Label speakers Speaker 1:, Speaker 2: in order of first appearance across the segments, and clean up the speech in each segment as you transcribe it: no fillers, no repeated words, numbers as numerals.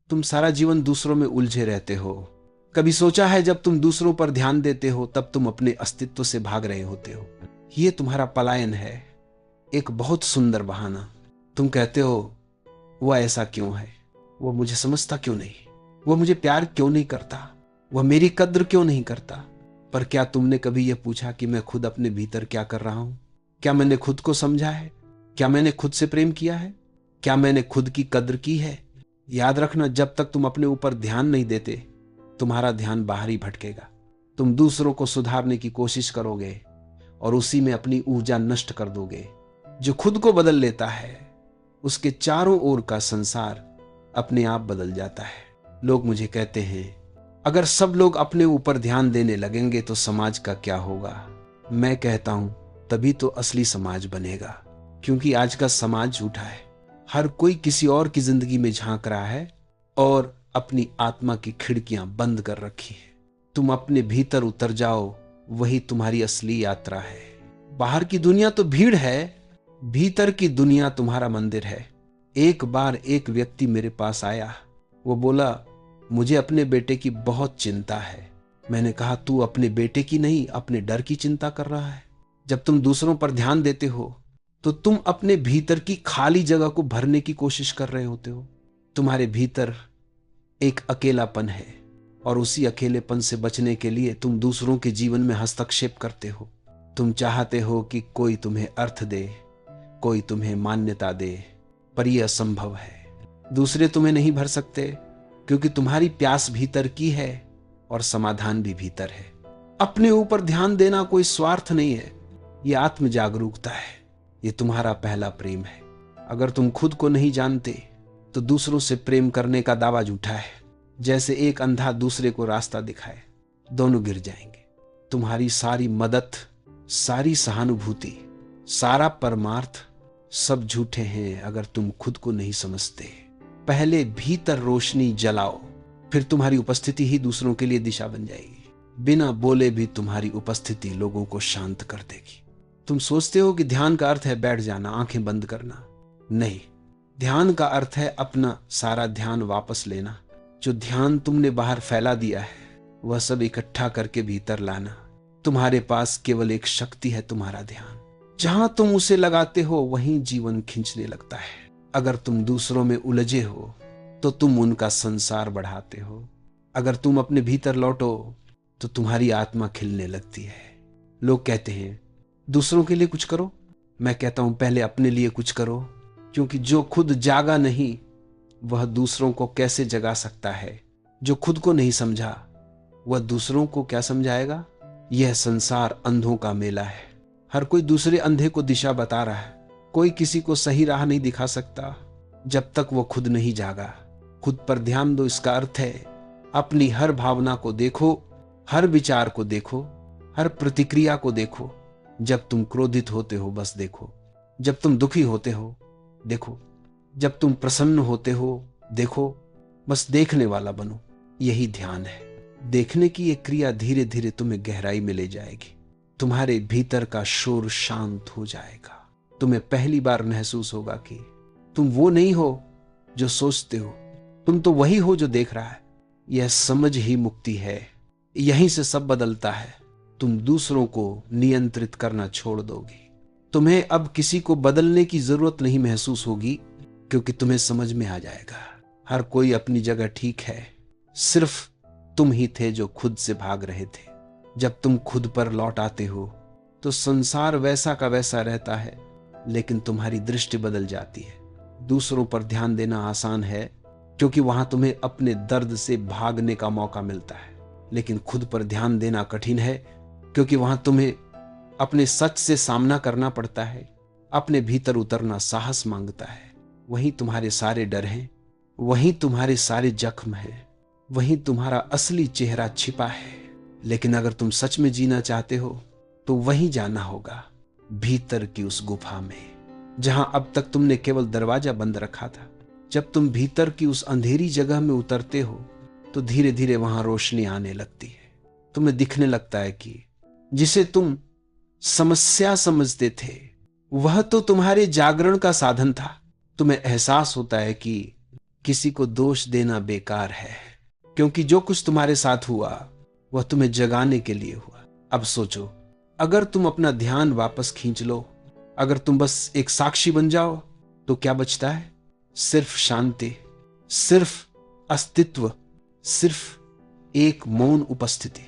Speaker 1: तुम सारा जीवन दूसरों में उलझे रहते हो। कभी सोचा है जब तुम दूसरों पर ध्यान देते हो तब तुम अपने अस्तित्व से भाग रहे होते हो। ये तुम्हारा पलायन है, एक बहुत सुंदर बहाना। तुम कहते हो वह ऐसा क्यों है, वह मुझे समझता क्यों नहीं, वह मुझे प्यार क्यों नहीं करता, वह मेरी कद्र क्यों नहीं करता। पर क्या तुमने कभी यह पूछा कि मैं खुद अपने भीतर क्या कर रहा हूं? क्या मैंने खुद को समझा है? क्या मैंने खुद से प्रेम किया है? क्या मैंने खुद की कद्र की है? याद रखना, जब तक तुम अपने ऊपर ध्यान नहीं देते तुम्हारा ध्यान बाहर ही भटकेगा। तुम दूसरों को सुधारने की कोशिश करोगे और उसी में अपनी ऊर्जा नष्ट कर दोगे। जो खुद को बदल लेता है उसके चारों ओर का संसार अपने आप बदल जाता है। लोग मुझे कहते हैं अगर सब लोग अपने ऊपर ध्यान देने लगेंगे तो समाज का क्या होगा? मैं कहता हूं तभी तो असली समाज बनेगा, क्योंकि आज का समाज झूठा है। हर कोई किसी और की जिंदगी में झांक रहा है और अपनी आत्मा की खिड़कियां बंद कर रखी है। तुम अपने भीतर उतर जाओ, वही तुम्हारी असली यात्रा है। बाहर की दुनिया तो भीड़ है, भीतर की दुनिया तुम्हारा मंदिर है। एक बार एक व्यक्ति मेरे पास आया, वो बोला मुझे अपने बेटे की बहुत चिंता है। मैंने कहा तू अपने बेटे की नहीं अपने डर की चिंता कर रहा है। जब तुम दूसरों पर ध्यान देते हो तो तुम अपने भीतर की खाली जगह को भरने की कोशिश कर रहे होते हो। तुम्हारे भीतर एक अकेलापन है और उसी अकेलेपन से बचने के लिए तुम दूसरों के जीवन में हस्तक्षेप करते हो। तुम चाहते हो कि कोई तुम्हें अर्थ दे, कोई तुम्हें मान्यता दे, पर यह असंभव है। दूसरे तुम्हें नहीं भर सकते क्योंकि तुम्हारी प्यास भीतर की है और समाधान भी भीतर है। अपने ऊपर ध्यान देना कोई स्वार्थ नहीं है, यह आत्म जागरूकता है। यह तुम्हारा पहला प्रेम है। अगर तुम खुद को नहीं जानते तो दूसरों से प्रेम करने का दावा झूठा है। जैसे एक अंधा दूसरे को रास्ता दिखाए, दोनों गिर जाएंगे। तुम्हारी सारी मदद, सारी सहानुभूति, सारा परमार्थ सब झूठे हैं अगर तुम खुद को नहीं समझते। पहले भीतर रोशनी जलाओ, फिर तुम्हारी उपस्थिति ही दूसरों के लिए दिशा बन जाएगी। बिना बोले भी तुम्हारी उपस्थिति लोगों को शांत कर देगी। तुम सोचते हो कि ध्यान का अर्थ है बैठ जाना, आंखें बंद करना। नहीं, ध्यान का अर्थ है अपना सारा ध्यान वापस लेना। जो ध्यान तुमने बाहर फैला दिया है वह सब इकट्ठा करके भीतर लाना। तुम्हारे पास केवल एक शक्ति है, तुम्हारा ध्यान। जहां तुम उसे लगाते हो वहीं जीवन खींचने लगता है। अगर तुम दूसरों में उलझे हो तो तुम उनका संसार बढ़ाते हो। अगर तुम अपने भीतर लौटो तो तुम्हारी आत्मा खिलने लगती है। लोग कहते हैं दूसरों के लिए कुछ करो। मैं कहता हूं पहले अपने लिए कुछ करो, क्योंकि जो खुद जागा नहीं वह दूसरों को कैसे जगा सकता है। जो खुद को नहीं समझा वह दूसरों को क्या समझाएगा। यह संसार अंधों का मेला है। हर कोई दूसरे अंधे को दिशा बता रहा है। कोई किसी को सही राह नहीं दिखा सकता जब तक वो खुद नहीं जागा। खुद पर ध्यान दो, इसका अर्थ है अपनी हर भावना को देखो, हर विचार को देखो, हर प्रतिक्रिया को देखो। जब तुम क्रोधित होते हो बस देखो, जब तुम दुखी होते हो देखो, जब तुम प्रसन्न होते हो देखो। बस देखने वाला बनो, यही ध्यान है। देखने की ये क्रिया धीरे धीरे तुम्हें गहराई में ले जाएगी। तुम्हारे भीतर का शोर शांत हो जाएगा। तुम्हें पहली बार महसूस होगा कि तुम वो नहीं हो जो सोचते हो, तुम तो वही हो जो देख रहा है। यह समझ ही मुक्ति है। यहीं से सब बदलता है। तुम दूसरों को नियंत्रित करना छोड़ दोगे। तुम्हें अब किसी को बदलने की जरूरत नहीं महसूस होगी, क्योंकि तुम्हें समझ में आ जाएगा हर कोई अपनी जगह ठीक है। सिर्फ तुम ही थे जो खुद से भाग रहे थे। जब तुम खुद पर लौट आते हो तो संसार वैसा का वैसा रहता है, लेकिन तुम्हारी दृष्टि बदल जाती है। दूसरों पर ध्यान देना आसान है क्योंकि वहां तुम्हें अपने दर्द से भागने का मौका मिलता है, लेकिन खुद पर ध्यान देना कठिन है क्योंकि वहां तुम्हें अपने सच से सामना करना पड़ता है। अपने भीतर उतरना साहस मांगता है। वहीं तुम्हारे सारे डर हैं, वहीं तुम्हारे सारे जख्म हैं, वहीं तुम्हारा असली चेहरा छिपा है। लेकिन अगर तुम सच में जीना चाहते हो तो वहीं जाना होगा, भीतर की उस गुफा में जहां अब तक तुमने केवल दरवाजा बंद रखा था। जब तुम भीतर की उस अंधेरी जगह में उतरते हो तो धीरे धीरे वहां रोशनी आने लगती है। तुम्हें दिखने लगता है कि जिसे तुम समस्या समझते थे वह तो तुम्हारे जागरण का साधन था। तुम्हें एहसास होता है कि किसी को दोष देना बेकार है, क्योंकि जो कुछ तुम्हारे साथ हुआ वह तुम्हें जगाने के लिए हुआ। अब सोचो, अगर तुम अपना ध्यान वापस खींच लो, अगर तुम बस एक साक्षी बन जाओ, तो क्या बचता है? सिर्फ शांति, सिर्फ अस्तित्व, सिर्फ एक मौन उपस्थिति।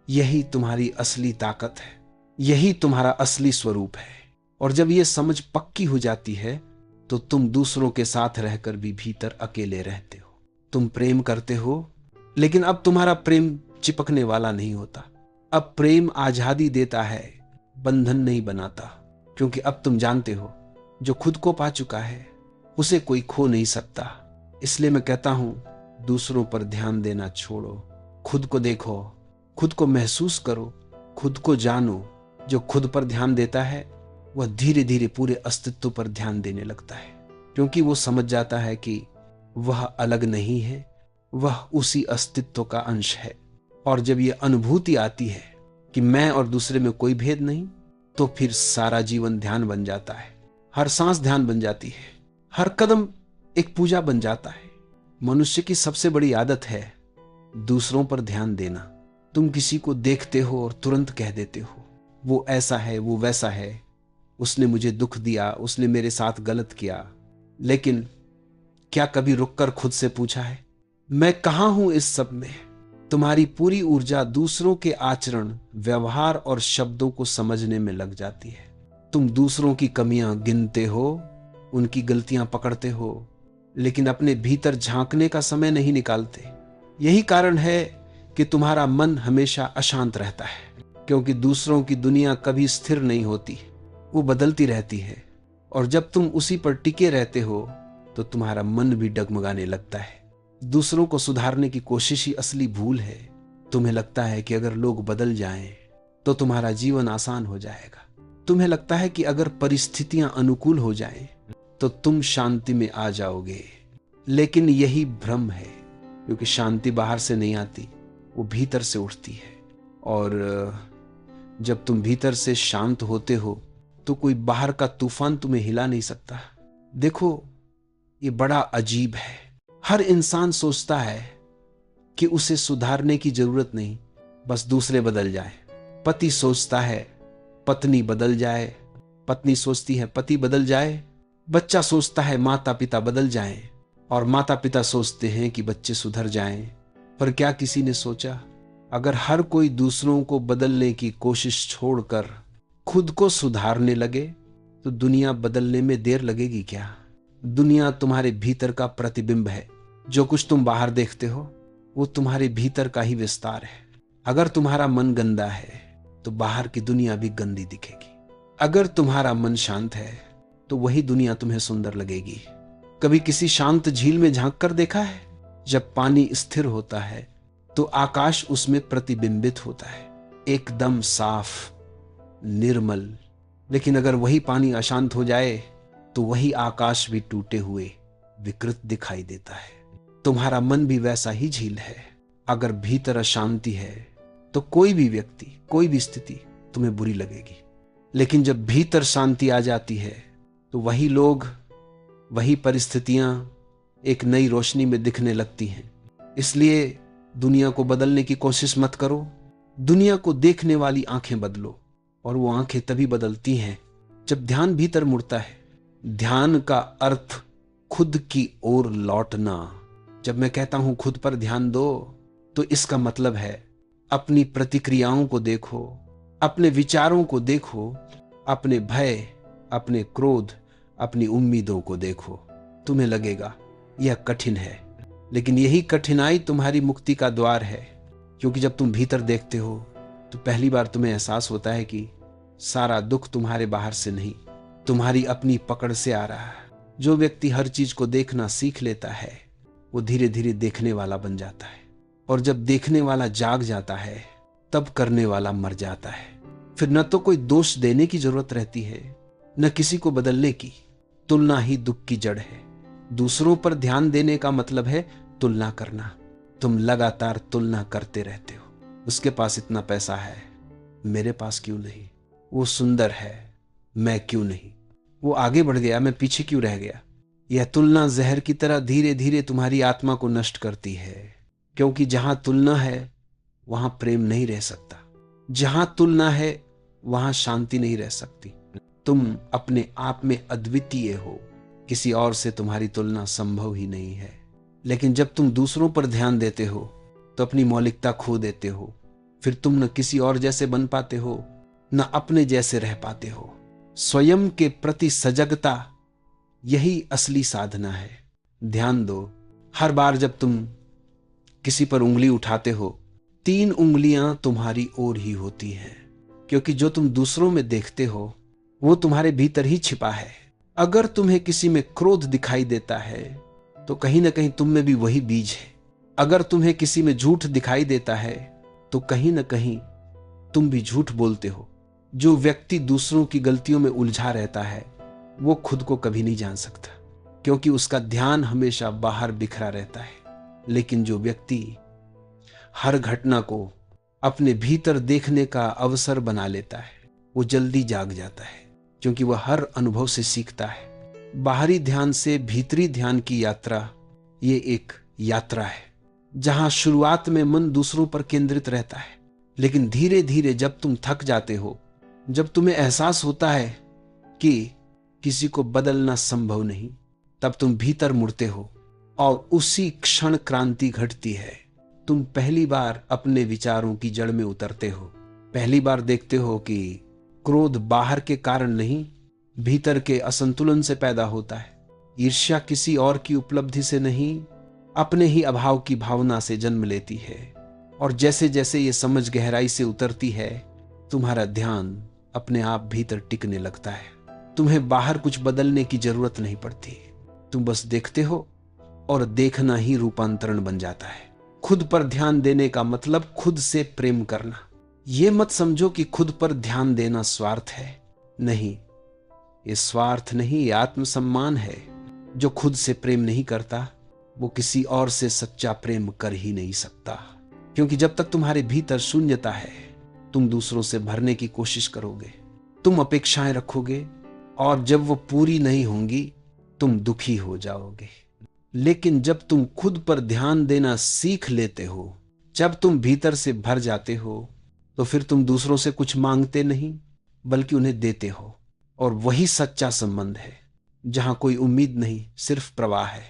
Speaker 1: यही तुम्हारी असली ताकत है, यही तुम्हारा असली स्वरूप है। और जब यह समझ पक्की हो जाती है तो तुम दूसरों के साथ रहकर भी भीतर अकेले रहते हो। तुम प्रेम करते हो, लेकिन अब तुम्हारा प्रेम चिपकने वाला नहीं होता। अब प्रेम आजादी देता है, बंधन नहीं बनाता, क्योंकि अब तुम जानते हो जो खुद को पा चुका है उसे कोई खो नहीं सकता। इसलिए मैं कहता हूं, दूसरों पर ध्यान देना छोड़ो, खुद को देखो, खुद को महसूस करो, खुद को जानो। जो खुद पर ध्यान देता है वह धीरे धीरे पूरे अस्तित्व पर ध्यान देने लगता है, क्योंकि वो समझ जाता है कि वह अलग नहीं है, वह उसी अस्तित्व का अंश है। और जब यह अनुभूति आती है कि मैं और दूसरे में कोई भेद नहीं, तो फिर सारा जीवन ध्यान बन जाता है, हर सांस ध्यान बन जाती है, हर कदम एक पूजा बन जाता है। मनुष्य की सबसे बड़ी आदत है दूसरों पर ध्यान देना। तुम किसी को देखते हो और तुरंत कह देते हो, वो ऐसा है, वो वैसा है, उसने मुझे दुख दिया, उसने मेरे साथ गलत किया। लेकिन क्या कभी रुककर खुद से पूछा है, मैं कहां हूं इस सब में? तुम्हारी पूरी ऊर्जा दूसरों के आचरण, व्यवहार और शब्दों को समझने में लग जाती है। तुम दूसरों की कमियां गिनते हो, उनकी गलतियां पकड़ते हो, लेकिन अपने भीतर झांकने का समय नहीं निकालते। यही कारण है कि तुम्हारा मन हमेशा अशांत रहता है, क्योंकि दूसरों की दुनिया कभी स्थिर नहीं होती, वो बदलती रहती है। और जब तुम उसी पर टिके रहते हो तो तुम्हारा मन भी डगमगाने लगता है। दूसरों को सुधारने की कोशिश ही असली भूल है। तुम्हें लगता है कि अगर लोग बदल जाएं तो तुम्हारा जीवन आसान हो जाएगा। तुम्हें लगता है कि अगर परिस्थितियां अनुकूल हो जाएं तो तुम शांति में आ जाओगे। लेकिन यही भ्रम है, क्योंकि शांति बाहर से नहीं आती, वो भीतर से उठती है। और जब तुम भीतर से शांत होते हो तो कोई बाहर का तूफान तुम्हें हिला नहीं सकता। देखो, ये बड़ा अजीब है। हर इंसान सोचता है कि उसे सुधारने की जरूरत नहीं, बस दूसरे बदल जाए। पति सोचता है पत्नी बदल जाए, पत्नी सोचती है पति बदल जाए, बच्चा सोचता है माता पिता बदल जाएं, और माता पिता सोचते हैं कि बच्चे सुधर जाएं। पर क्या किसी ने सोचा, अगर हर कोई दूसरों को बदलने की कोशिश छोड़कर खुद को सुधारने लगे तो दुनिया बदलने में देर लगेगी क्या? दुनिया तुम्हारे भीतर का प्रतिबिंब है। जो कुछ तुम बाहर देखते हो वो तुम्हारे भीतर का ही विस्तार है। अगर तुम्हारा मन गंदा है तो बाहर की दुनिया भी गंदी दिखेगी। अगर तुम्हारा मन शांत है तो वही दुनिया तुम्हें सुंदर लगेगी। कभी किसी शांत झील में झांक कर देखा है? जब पानी स्थिर होता है तो आकाश उसमें प्रतिबिंबित होता है, एकदम साफ, निर्मल। लेकिन अगर वही पानी अशांत हो जाए तो वही आकाश भी टूटे हुए विकृत दिखाई देता है। तुम्हारा मन भी वैसा ही झील है। अगर भीतर अशांति है तो कोई भी व्यक्ति, कोई भी स्थिति तुम्हें बुरी लगेगी। लेकिन जब भीतर शांति आ जाती है तो वही लोग, वही परिस्थितियां एक नई रोशनी में दिखने लगती हैं। इसलिए दुनिया को बदलने की कोशिश मत करो, दुनिया को देखने वाली आंखें बदलो। और वो आंखें तभी बदलती हैं जब ध्यान भीतर मुड़ता है। ध्यान का अर्थ खुद की ओर लौटना। जब मैं कहता हूं खुद पर ध्यान दो, तो इसका मतलब है अपनी प्रतिक्रियाओं को देखो, अपने विचारों को देखो, अपने भय, अपने क्रोध, अपनी उम्मीदों को देखो। तुम्हें लगेगा यह कठिन है, लेकिन यही कठिनाई तुम्हारी मुक्ति का द्वार है। क्योंकि जब तुम भीतर देखते हो तो पहली बार तुम्हें एहसास होता है कि सारा दुख तुम्हारे बाहर से नहीं, तुम्हारी अपनी पकड़ से आ रहा है। जो व्यक्ति हर चीज को देखना सीख लेता है वो धीरे धीरे देखने वाला बन जाता है। और जब देखने वाला जाग जाता है तब करने वाला मर जाता है। फिर न तो कोई दोष देने की जरूरत रहती है, न किसी को बदलने की। तुलना ही दुख की जड़ है। दूसरों पर ध्यान देने का मतलब है तुलना करना। तुम लगातार तुलना करते रहते हो। उसके पास इतना पैसा है, मेरे पास क्यों नहीं? वो सुंदर है, मैं क्यों नहीं? वो आगे बढ़ गया, मैं पीछे क्यों रह गया? यह तुलना जहर की तरह धीरे धीरे तुम्हारी आत्मा को नष्ट करती है, क्योंकि जहां तुलना है वहां प्रेम नहीं रह सकता, जहां तुलना है वहां शांति नहीं रह सकती। तुम अपने आप में अद्वितीय हो, किसी और से तुम्हारी तुलना संभव ही नहीं है। लेकिन जब तुम दूसरों पर ध्यान देते हो तो अपनी मौलिकता खो देते हो। फिर तुम न किसी और जैसे बन पाते हो, न अपने जैसे रह पाते हो। स्वयं के प्रति सजगता, यही असली साधना है। ध्यान दो, हर बार जब तुम किसी पर उंगली उठाते हो, 3 उंगलियां तुम्हारी ओर ही होती हैं, क्योंकि जो तुम दूसरों में देखते हो वो तुम्हारे भीतर ही छिपा है। अगर तुम्हें किसी में क्रोध दिखाई देता है तो कहीं ना कहीं तुम में भी वही बीज है। अगर तुम्हें किसी में झूठ दिखाई देता है तो कहीं ना कहीं तुम भी झूठ बोलते हो। जो व्यक्ति दूसरों की गलतियों में उलझा रहता है वो खुद को कभी नहीं जान सकता, क्योंकि उसका ध्यान हमेशा बाहर बिखरा रहता है। लेकिन जो व्यक्ति हर घटना को अपने भीतर देखने का अवसर बना लेता है वो जल्दी जाग जाता है, क्योंकि वह हर अनुभव से सीखता है। बाहरी ध्यान से भीतरी ध्यान की यात्रा, ये एक यात्रा है जहां शुरुआत में मन दूसरों पर केंद्रित रहता है, लेकिन धीरे धीरे जब तुम थक जाते हो, जब तुम्हें एहसास होता है कि किसी को बदलना संभव नहीं, तब तुम भीतर मुड़ते हो और उसी क्षण क्रांति घटती है। तुम पहली बार अपने विचारों की जड़ में उतरते हो। पहली बार देखते हो कि क्रोध बाहर के कारण नहीं, भीतर के असंतुलन से पैदा होता है। ईर्ष्या किसी और की उपलब्धि से नहीं, अपने ही अभाव की भावना से जन्म लेती है। और जैसे जैसे ये समझ गहराई से उतरती है, तुम्हारा ध्यान अपने आप भीतर टिकने लगता है। तुम्हें बाहर कुछ बदलने की जरूरत नहीं पड़ती, तुम बस देखते हो और देखना ही रूपांतरण बन जाता है। खुद पर ध्यान देने का मतलब खुद से प्रेम करना। यह मत समझो कि खुद पर ध्यान देना स्वार्थ है, नहीं, ये स्वार्थ नहीं, ये आत्मसम्मान है। जो खुद से प्रेम नहीं करता वो किसी और से सच्चा प्रेम कर ही नहीं सकता, क्योंकि जब तक तुम्हारे भीतर शून्यता है तुम दूसरों से भरने की कोशिश करोगे, तुम अपेक्षाएं रखोगे, और जब वो पूरी नहीं होंगी तुम दुखी हो जाओगे। लेकिन जब तुम खुद पर ध्यान देना सीख लेते हो, जब तुम भीतर से भर जाते हो, तो फिर तुम दूसरों से कुछ मांगते नहीं बल्कि उन्हें देते हो। और वही सच्चा संबंध है जहां कोई उम्मीद नहीं, सिर्फ प्रवाह है।